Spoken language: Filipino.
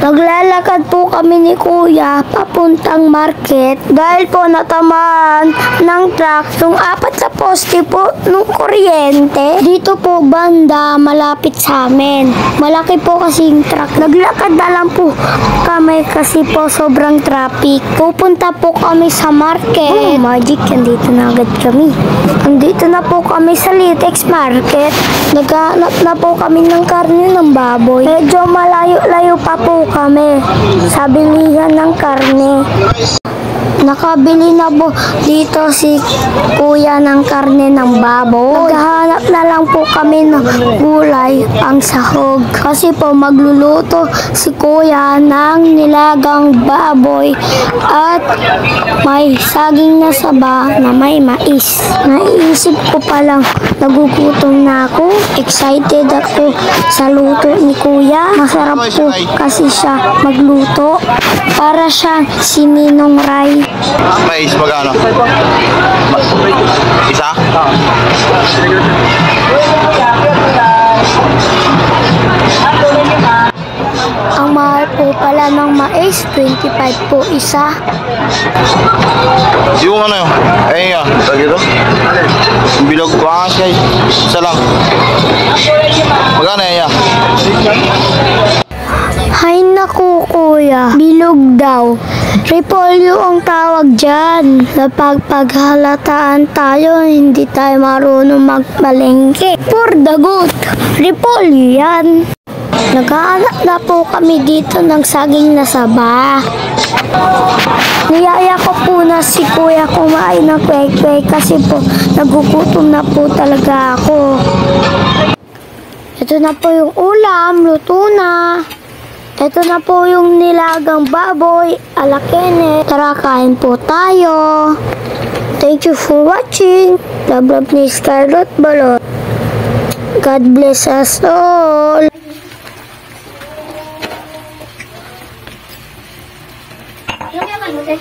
Naglalakad po kami ni Kuya papuntang market dahil po natamaan ng truck yung 4 na poste po ng kuryente. Dito po banda malapit sa amin. Malaki po kasing truck. Naglakad na lang po kami kasi po sobrang traffic. Pupunta po kami sa market. Magic, andito na agad kami. Andito na po kami sa Litex Market. Naghahanap na po kami ng karne ng baboy. Medyo malayo-layo pa po kami sa bilihan ng karne. Nakabili na po dito si Kuya ng karne ng baboy. Naghahanap na lang po kami ng gulay ang sahog. Kasi po magluluto si Kuya ng nilagang baboy at may saging na saba na may mais. Naisip ko palang nagugutom na ako. Excited ako sa luto ni Kuya. Masarap po kasi siya magluto. Para siyang si Ninong Ray. Mais, magkano? Isa? Ang mahal po pala ng mais, 25 po isa. Yung ano yun? Ay nga, lagi ito? Bilog ko siya. Isa lang. Magkano yan? Hay naku Kuya, bilog daw. Repolyo ang tawag dyan. Napagpaghalataan tayo, hindi tayo marunong magmalengke. For the good, repolyo yan. Naghahanap na po kami dito ng saging na saba. Niyaya ko po na si Kuya kumain ng kwek-kwek kasi po nagugutom na po talaga ako. Ito na po yung ulam, luto na. Ito na po yung nilagang baboy, ala Kenneth. Tara, kain po tayo. Thank you for watching. Love ni Scarlett Balot. God bless us all. Ano